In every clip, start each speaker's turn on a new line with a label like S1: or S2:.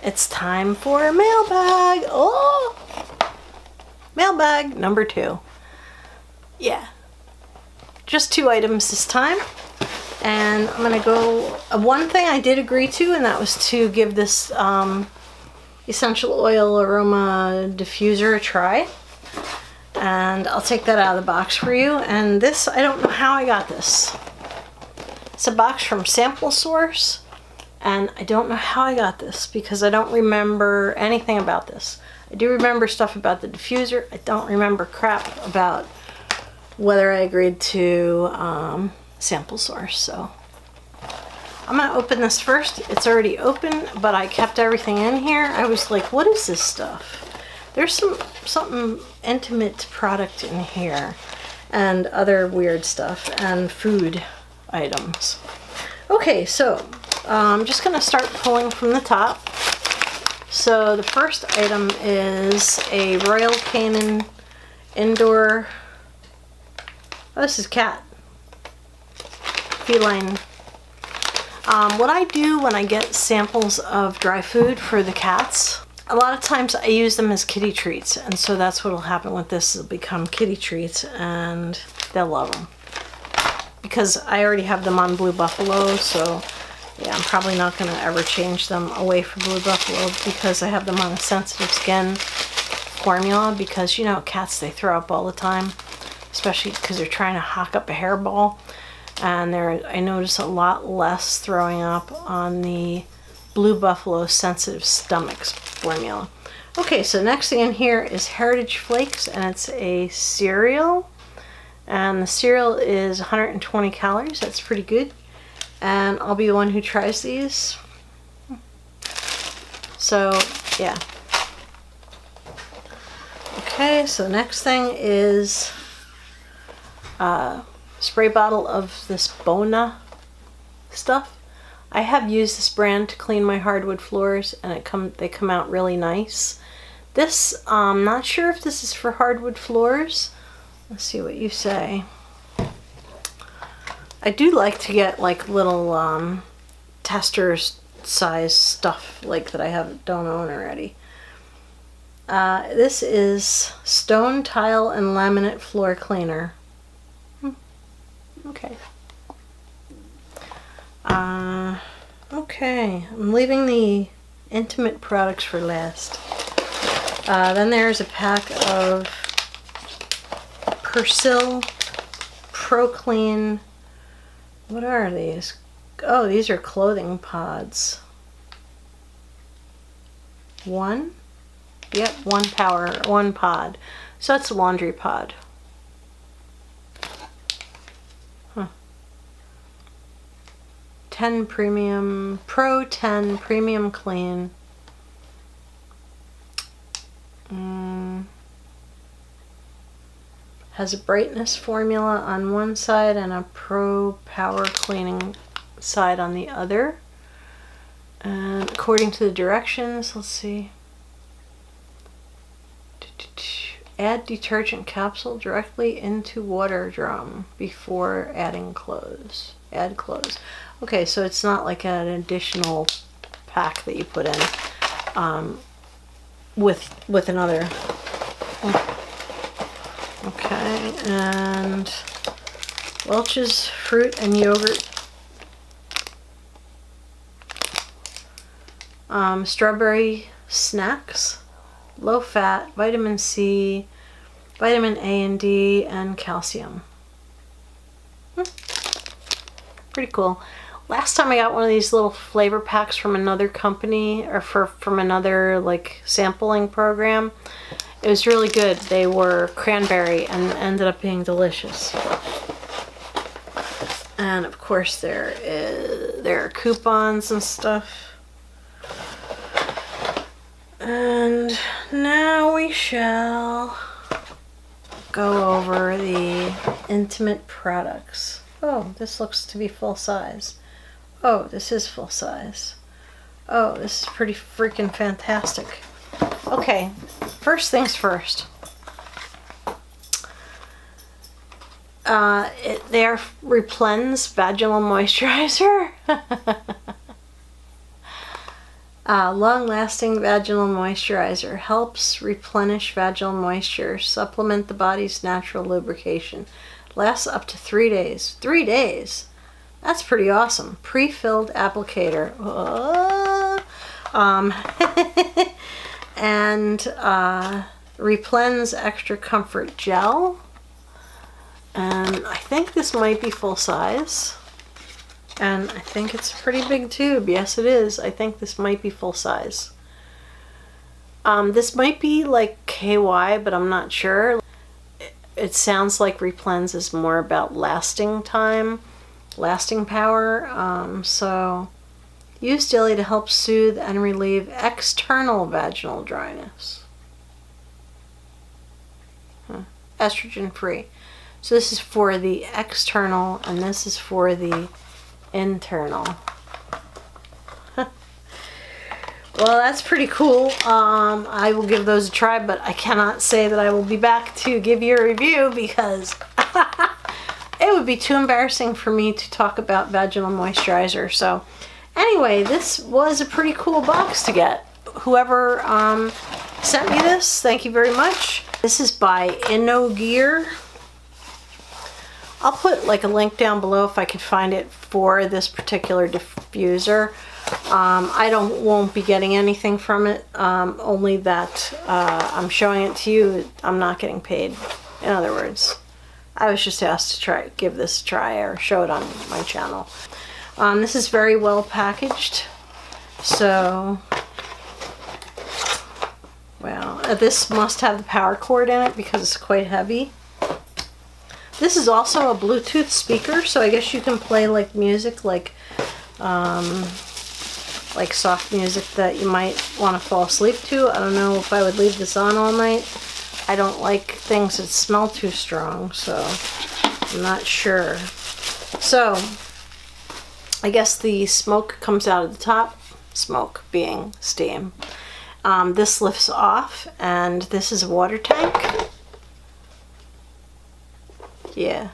S1: It's time for mailbag. Oh, mailbag number 2. Yeah, just 2 items this time. And I'm gonna go, one thing I did agree to, and that was to give this essential oil aroma diffuser a try. And I'll take that out of the box for you. And this, I don't know how I got this. It's a box from SampleSource, and I don't know how I got this because I don't remember anything about this. I do remember stuff about the diffuser. I don't remember crap about whether I agreed to SampleSource. So I'm gonna open this first. It's already open, but I kept everything in here. I was like, what is this stuff? There's something intimate product in here, and other weird stuff, and food items. Okay, so I'm just gonna start pulling from the top. So the first item is a Royal Canin indoor. Oh, this is cat. Feline. What I do when I get samples of dry food for the cats, a lot of times I use them as kitty treats, and so that's what will happen with this. It'll become kitty treats, and they'll love them. Because I already have them on Blue Buffalo, so yeah, I'm probably not going to ever change them away from Blue Buffalo because I have them on a sensitive skin formula, because you know, cats, they throw up all the time, especially because they're trying to hock up a hairball. And I notice a lot less throwing up on the Blue Buffalo sensitive stomachs formula. Okay, so next thing in here is Heritage Flakes, and it's a cereal. And the cereal is 120 calories. That's pretty good. And I'll be the one who tries these. So, yeah. Okay, so next thing is a spray bottle of this Bona stuff. I have used this brand to clean my hardwood floors, and they come out really nice. This, I'm not sure if this is for hardwood floors. Let's see what you say. I do like to get like little testers size stuff like that I don't own already. This is Stone Tile and Laminate Floor Cleaner. Okay. Okay, I'm leaving the intimate products for last. Then there's a pack of Persil Pro Clean. What are these? Oh, these are clothing pods. One? Yep, one pod. So it's a laundry pod. Huh. 10 Premium, Pro 10 Premium Clean. Has a brightness formula on one side and a Pro Power Cleaning side on the other. And according to the directions, let's see. Add detergent capsule directly into water drum before adding clothes. Add clothes. Okay, so it's not like an additional pack that you put in with another. Okay, and Welch's Fruit and Yogurt. Strawberry snacks, low fat, vitamin C, vitamin A and D, and calcium. Pretty cool. Last time I got one of these little flavor packs from another company, or from another like sampling program. It was really good. They were cranberry and ended up being delicious. And of course there are coupons and stuff. And now we shall go over the intimate products. Oh, this looks to be full size. Oh, this is full size. Oh, this is pretty freaking fantastic. Okay, first things first. They are Replens Vaginal Moisturizer. Long-lasting vaginal moisturizer helps replenish vaginal moisture, supplement the body's natural lubrication. Lasts up to 3 days. 3 days? That's pretty awesome. Pre-filled applicator. And Replens Extra Comfort Gel. And I think this might be full size. And I think it's a pretty big tube. Yes, it is. I think this might be full size. This might be like KY, but I'm not sure. It sounds like Replens is more about lasting time, lasting power. So use daily to help soothe and relieve external vaginal dryness. Estrogen free. So this is for the external and this is for the internal. Well, that's pretty cool. I will give those a try, but I cannot say that I will be back to give you a review because it would be too embarrassing for me to talk about vaginal moisturizer. So anyway, this was a pretty cool box to get. Whoever sent me this, thank you very much. This is by InnoGear. I'll put like a link down below if I can find it for this particular diffuser. I won't be getting anything from it, only that I'm showing it to you. I'm not getting paid. In other words, I was just asked to give this a try or show it on my channel. This is very well packaged. So, well, this must have the power cord in it because it's quite heavy. This is also a Bluetooth speaker, so I guess you can play like music, like soft music that you might want to fall asleep to. I don't know if I would leave this on all night. I don't like things that smell too strong, so I'm not sure. So I guess the smoke comes out of the top, smoke being steam. This lifts off, and this is a water tank. Yeah.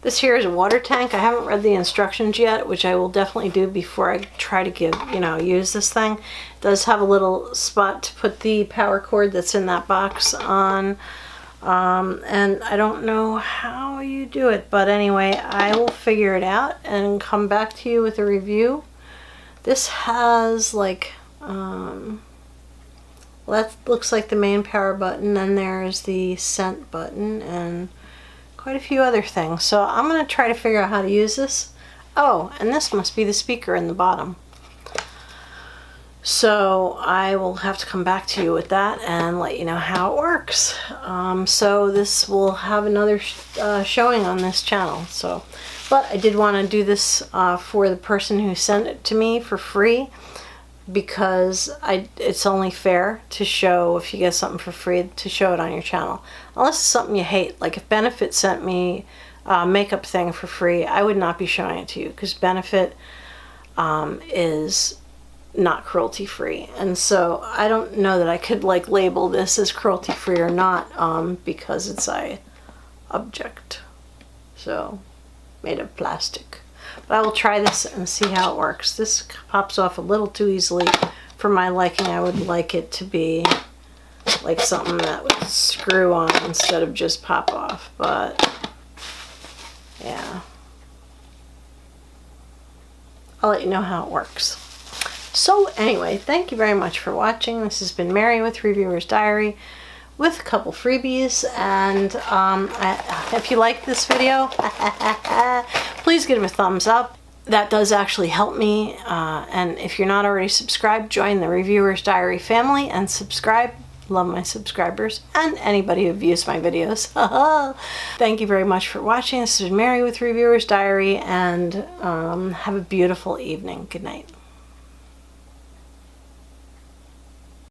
S1: This here is a water tank. I haven't read the instructions yet, which I will definitely do before I try to use this thing. It does have a little spot to put the power cord that's in that box on. And I don't know how you do it, but anyway, I will figure it out and come back to you with a review. This has like, well, that looks like the main power button, then there's the scent button, and quite a few other things. So I'm going to try to figure out how to use this. Oh, and this must be the speaker in the bottom. So I will have to come back to you with that and let you know how it works. So this will have another showing on this channel. So, but I did want to do this for the person who sent it to me for free, because it's only fair to show, if you get something for free, to show it on your channel. Unless it's something you hate. Like if Benefit sent me a makeup thing for free, I would not be showing it to you, because Benefit is not cruelty free. And so I don't know that I could like label this as cruelty free or not, because it's a object. So, made of plastic. But I will try this and see how it works. This pops off a little too easily for my liking. I would like it to be like something that would screw on instead of just pop off. But yeah, I'll let you know how it works. So anyway, thank you very much for watching. This has been Mary with Reviewer's Diary, with a couple freebies, and if you like this video, please give it a thumbs up. That does actually help me, and if you're not already subscribed, join the Reviewer's Diary family and subscribe. Love my subscribers and anybody who views my videos. Thank you very much for watching. This is Mary with Reviewer's Diary, and have a beautiful evening. Good night.